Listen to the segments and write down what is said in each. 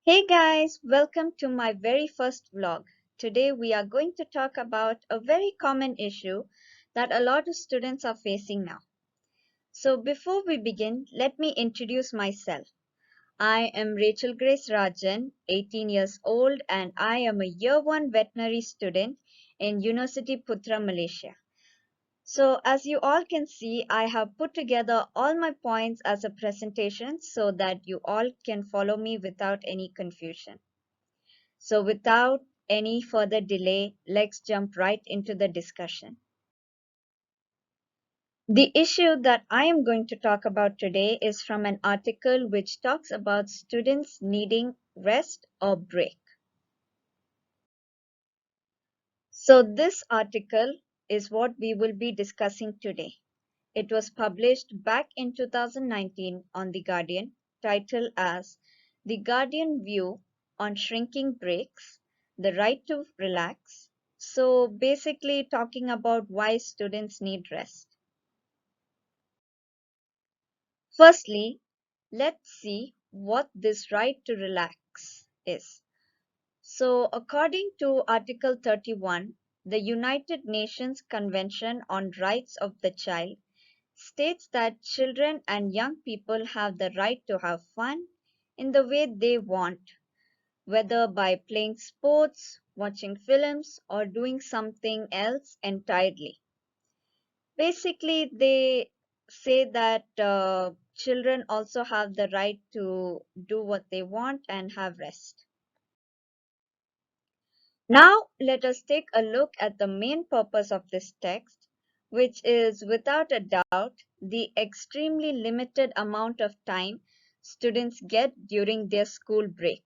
Hey guys, welcome to my very first vlog. Today we are going to talk about a very common issue that a lot of students are facing now. So before we begin, let me introduce myself. I am Rachel Grace Rajan, 18 years old, and I am a year 1 veterinary student in University Putra, Malaysia. So as you all can see, I have put together all my points as a presentation so that you all can follow me without any confusion. So without any further delay, let's jump right into the discussion. The issue that I am going to talk about today is from an article which talks about students needing rest or break. So this article is what we will be discussing today. It was published back in 2019 on The Guardian, titled as The Guardian View on Shrinking Breaks, The Right to Relax. So basically talking about why students need rest. Firstly, let's see what this right to relax is. So according to Article 31, the United Nations Convention on Rights of the Child states that children and young people have the right to have fun in the way they want, whether by playing sports, watching films, or doing something else entirely. Basically, they say that children also have the right to do what they want and have rest. Now, let us take a look at the main purpose of this text, which is without a doubt the extremely limited amount of time students get during their school break.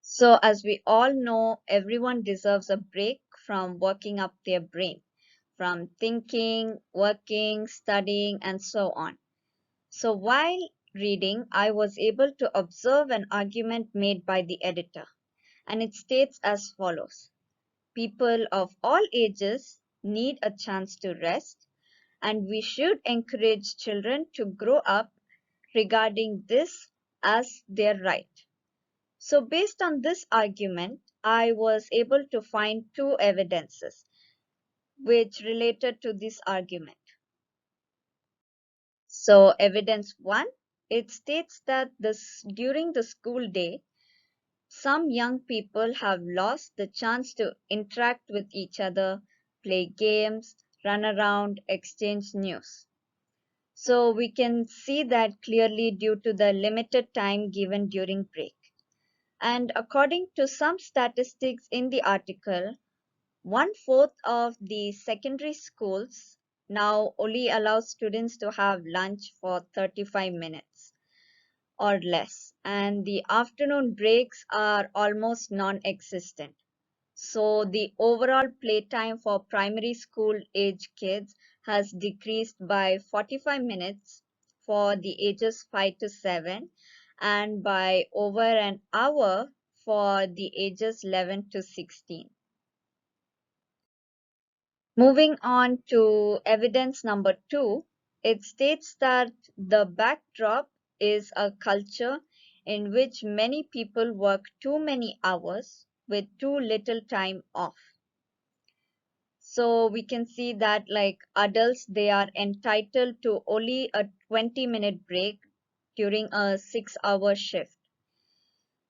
So, as we all know, everyone deserves a break from working up their brain, from thinking, working, studying, and so on. So, while reading, I was able to observe an argument made by the editor, and it states as follows. People of all ages need a chance to rest, and we should encourage children to grow up regarding this as their right. So, based on this argument, I was able to find two evidences which related to this argument. So, evidence one, it states that during the school day, some young people have lost the chance to interact with each other, play games, run around, exchange news. So we can see that clearly due to the limited time given during break. And according to some statistics in the article, 1/4 of the secondary schools now only allow students to have lunch for 35 minutes or less, and the afternoon breaks are almost non existent. So, the overall playtime for primary school age kids has decreased by 45 minutes for the ages 5 to 7 and by over an hour for the ages 11 to 16. Moving on to evidence number two, it states that the backdrop is a culture in which many people work too many hours with too little time off. So we can see that like adults, they are entitled to only a 20-minute break during a 6-hour shift.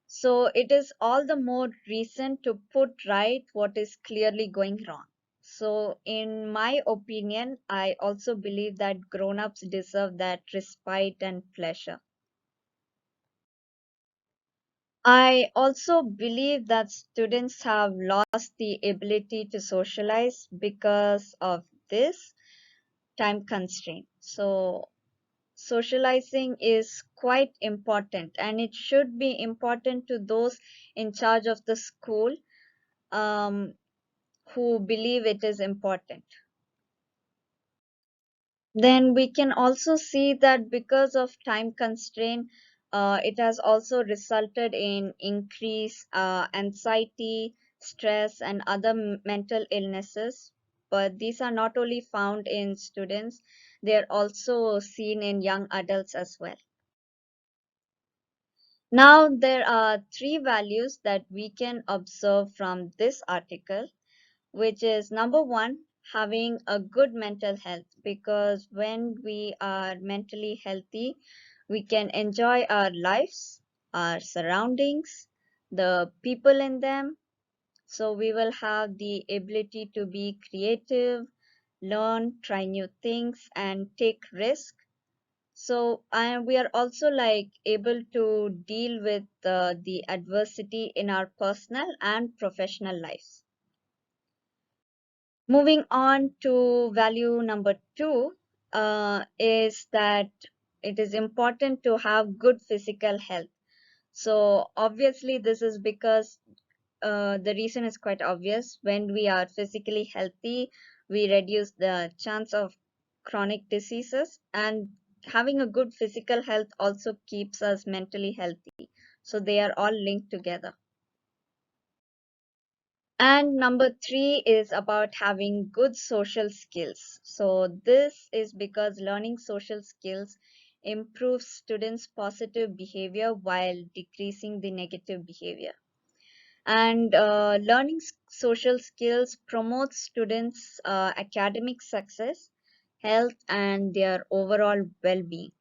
So it is all the more reason to put right what is clearly going wrong. So in my opinion, I also believe that grown-ups deserve that respite and pleasure. I also believe that students have lost the ability to socialize because of this time constraint. So socializing is quite important and it should be important to those in charge of the school um, who believe it is important. Then we can also see that because of time constraint, it has also resulted in increased anxiety, stress, and other mental illnesses. But these are not only found in students, they are also seen in young adults as well. Now, there are three values that we can observe from this article, which is number one, having a good mental health. Because when we are mentally healthy, we can enjoy our lives, our surroundings, the people in them. So we will have the ability to be creative, learn, try new things, and take risk. So we are also like able to deal with the adversity in our personal and professional lives. Moving on to value number two, is that it is important to have good physical health. So obviously this is because the reason is quite obvious. When we are physically healthy, we reduce the chance of chronic diseases, and having a good physical health also keeps us mentally healthy. So they are all linked together. And number three is about having good social skills. So this is because learning social skills improves students' positive behavior while decreasing the negative behavior. And learning social skills promotes students' academic success, health, and their overall well-being,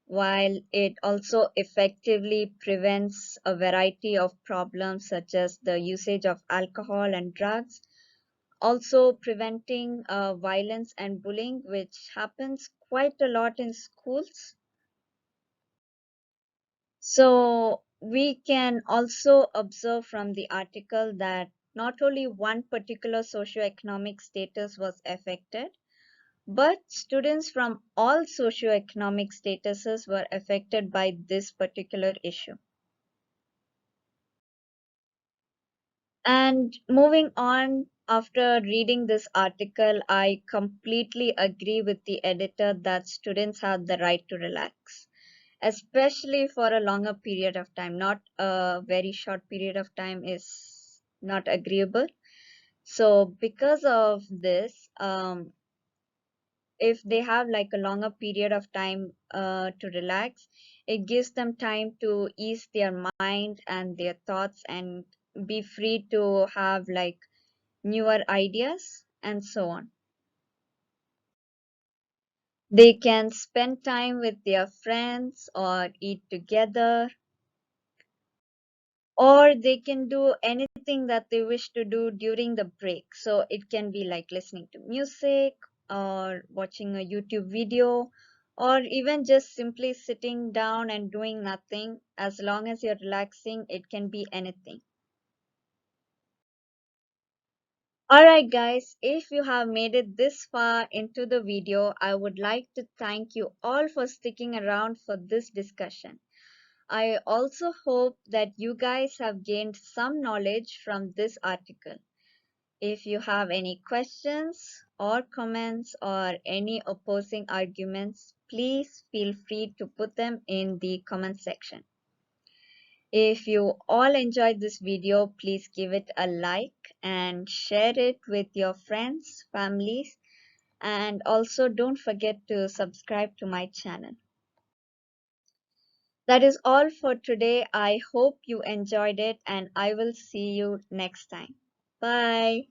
while it also effectively prevents a variety of problems such as the usage of alcohol and drugs, also preventing violence and bullying, which happens quite a lot in schools. So we can also observe from the article that not only one particular socioeconomic status was affected, but students from all socioeconomic statuses were affected by this particular issue. And moving on, after reading this article, I completely agree with the editor that students have the right to relax, especially for a longer period of time. Not a very short period of time is not agreeable. So because of this, if they have like a longer period of time to relax, it gives them time to ease their mind and their thoughts and be free to have like newer ideas and so on. They can spend time with their friends or eat together, or they can do anything that they wish to do during the break. So it can be like listening to music or watching a YouTube video, or even just simply sitting down and doing nothing. As long as you're relaxing, it can be anything. Alright guys, if you have made it this far into the video, I would like to thank you all for sticking around for this discussion. I also hope that you guys have gained some knowledge from this article. If you have any questions or comments or any opposing arguments, please feel free to put them in the comment section. If you all enjoyed this video, please give it a like and share it with your friends, families, and also don't forget to subscribe to my channel. That is all for today. I hope you enjoyed it and I will see you next time. Bye.